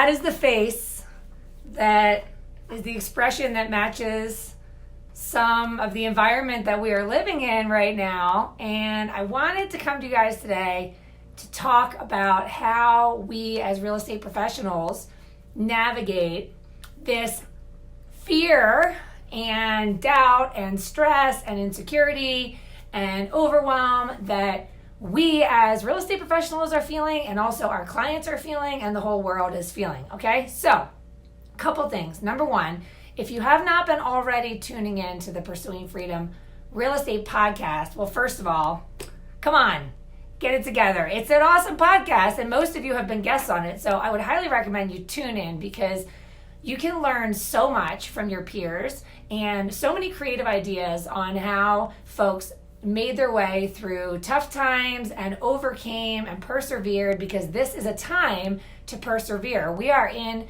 that is the face that is the expression that matches some of the environment that we are living in right now. And I wanted to come to you guys today to talk about how we as real estate professionals navigate this fear and doubt and stress and insecurity and overwhelm that we as real estate professionals are feeling, and also our clients are feeling, and the whole world is feeling. Okay, so a couple things. Number one, if you have not been already tuning in to the Pursuing Freedom Real Estate Podcast, well, first of all, come on, get it together. It's an awesome podcast, and most of you have been guests on it, so I would highly recommend you tune in, because you can learn so much from your peers and so many creative ideas on how folks made their way through tough times and overcame and persevered, because this is a time to persevere. We are in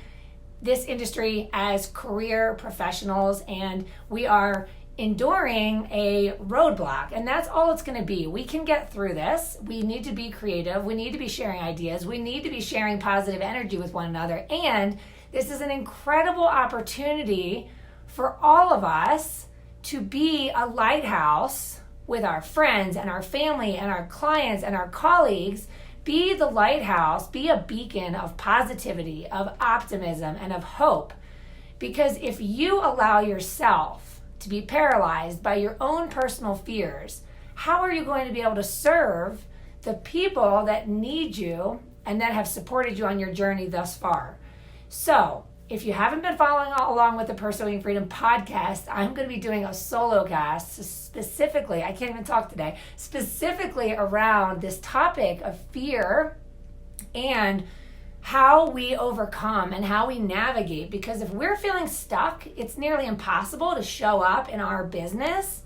this industry as career professionals, and we are enduring a roadblock, and that's all it's going to be. We can get through this. We need to be creative. We need to be sharing ideas. We need to be sharing positive energy with one another, and this is an incredible opportunity for all of us to be a lighthouse with our friends and our family and our clients and our colleagues. Be the lighthouse, be a beacon of positivity, of optimism, and of hope. Because if you allow yourself to be paralyzed by your own personal fears, how are you going to be able to serve the people that need you and that have supported you on your journey thus far? So, if you haven't been following along with the Pursuing Freedom podcast, I'm going to be doing a solo cast specifically, I can't even talk today, specifically around this topic of fear and how we overcome and how we navigate. Because if we're feeling stuck, it's nearly impossible to show up in our business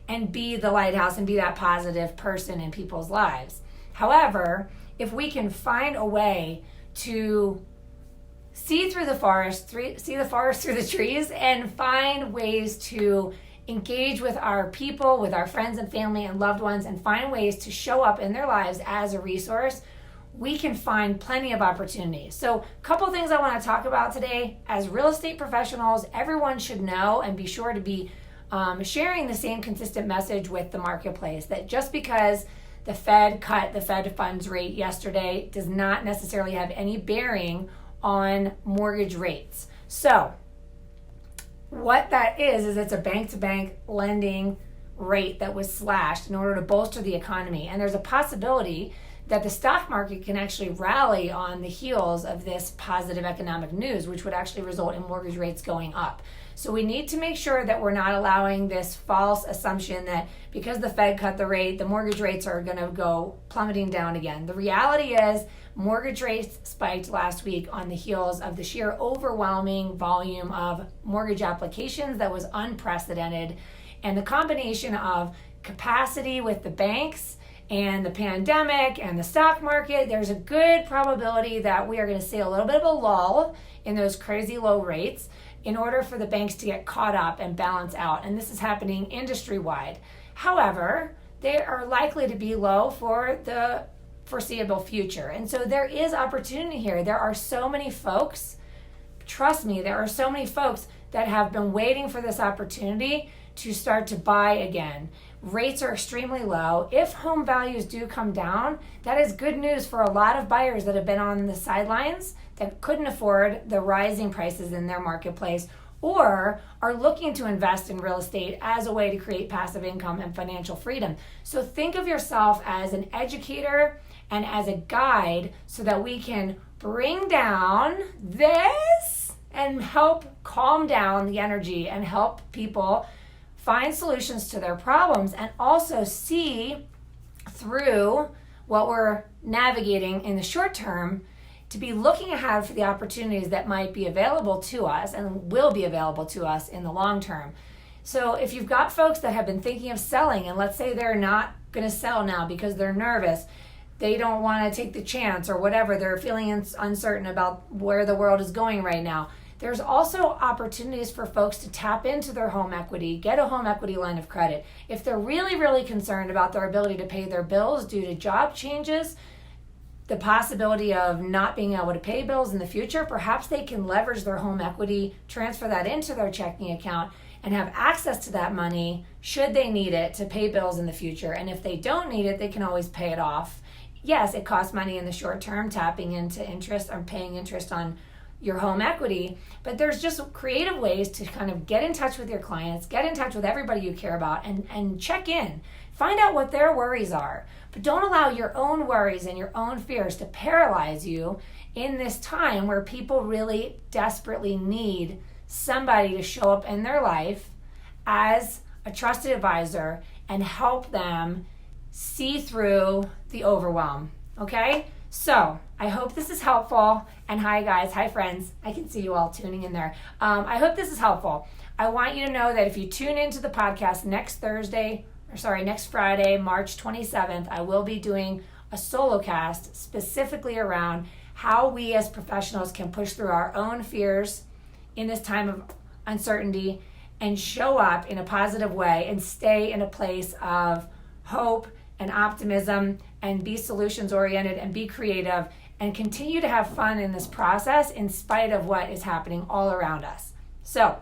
and be the lighthouse and be that positive person in people's lives. However, if we can find a way to see through the forest, see the forest through the trees, and find ways to engage with our people, with our friends and family and loved ones, and find ways to show up in their lives as a resource, we can find plenty of opportunities. So a couple things I want to talk about today. As real estate professionals, everyone should know and be sure to be sharing the same consistent message with the marketplace, that just because the Fed cut the Fed funds rate yesterday does not necessarily have any bearing on mortgage rates. So what that is it's a bank-to-bank lending rate that was slashed in order to bolster the economy. And there's a possibility that the stock market can actually rally on the heels of this positive economic news, which would actually result in mortgage rates going up. So we need to make sure that we're not allowing this false assumption that because the Fed cut the rate, the mortgage rates are going to go plummeting down again. The reality is mortgage rates spiked last week on the heels of the sheer overwhelming volume of mortgage applications that was unprecedented. And the combination of capacity with the banks and the pandemic and the stock market, there's a good probability that we are going to see a little bit of a lull in those crazy low rates in order for the banks to get caught up and balance out. And this is happening industry-wide. However, they are likely to be low for the foreseeable future. And so there is opportunity here. There are so many folks, trust me, there are so many folks that have been waiting for this opportunity to start to buy again. Rates are extremely low. If home values do come down, that is good news for a lot of buyers that have been on the sidelines that couldn't afford the rising prices in their marketplace, or are looking to invest in real estate as a way to create passive income and financial freedom. So think of yourself as an educator and as a guide so that we can bring down this and help calm down the energy and help people find solutions to their problems, and also see through what we're navigating in the short term to be looking ahead for the opportunities that might be available to us and will be available to us in the long term. So if you've got folks that have been thinking of selling, and let's say they're not going to sell now because they're nervous, they don't want to take the chance or whatever, they're feeling uncertain about where the world is going right now, there's also opportunities for folks to tap into their home equity, get a home equity line of credit. If they're really, really concerned about their ability to pay their bills due to job changes, the possibility of not being able to pay bills in the future, perhaps they can leverage their home equity, transfer that into their checking account, and have access to that money should they need it to pay bills in the future. And if they don't need it, they can always pay it off. Yes, it costs money in the short term, tapping into interest or paying interest on your home equity, but there's just creative ways to kind of get in touch with your clients, get in touch with everybody you care about, and check in. Find out what their worries are, but don't allow your own worries and your own fears to paralyze you in this time where people really desperately need somebody to show up in their life as a trusted advisor and help them see through the overwhelm, okay? So I hope this is helpful. And hi guys, hi friends. I can see you all tuning in there. I hope this is helpful. I want you to know that if you tune into the podcast next Friday, March 27th, I will be doing a solo cast specifically around how we as professionals can push through our own fears in this time of uncertainty and show up in a positive way and stay in a place of hope and optimism and be solutions oriented and be creative and continue to have fun in this process in spite of what is happening all around us. So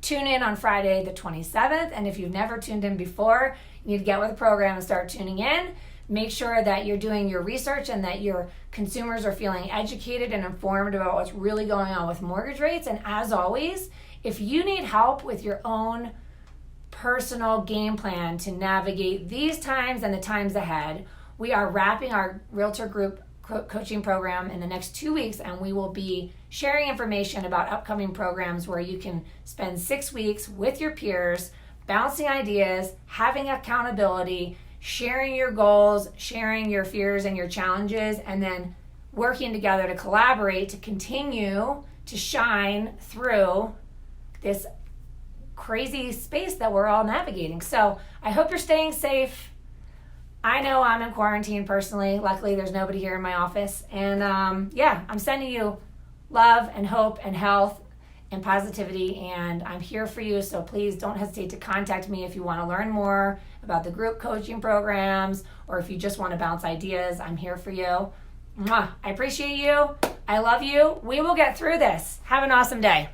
tune in on Friday the 27th, and if you've never tuned in before, you need to get with the program and start tuning in. Make sure that you're doing your research and that your consumers are feeling educated and informed about what's really going on with mortgage rates. And as always, if you need help with your own personal game plan to navigate these times and the times ahead, we are wrapping our realtor group coaching program in the next 2 weeks, and we will be sharing information about upcoming programs where you can spend 6 weeks with your peers, bouncing ideas, having accountability, sharing your goals, sharing your fears and your challenges, and then working together to collaborate to continue to shine through this crazy space that we're all navigating. So I hope you're staying safe. I know I'm in quarantine personally. Luckily, there's nobody here in my office. And I'm sending you love and hope and health and positivity. And I'm here for you. So please don't hesitate to contact me if you want to learn more about the group coaching programs or if you just want to bounce ideas. I'm here for you. Mwah. I appreciate you. I love you. We will get through this. Have an awesome day.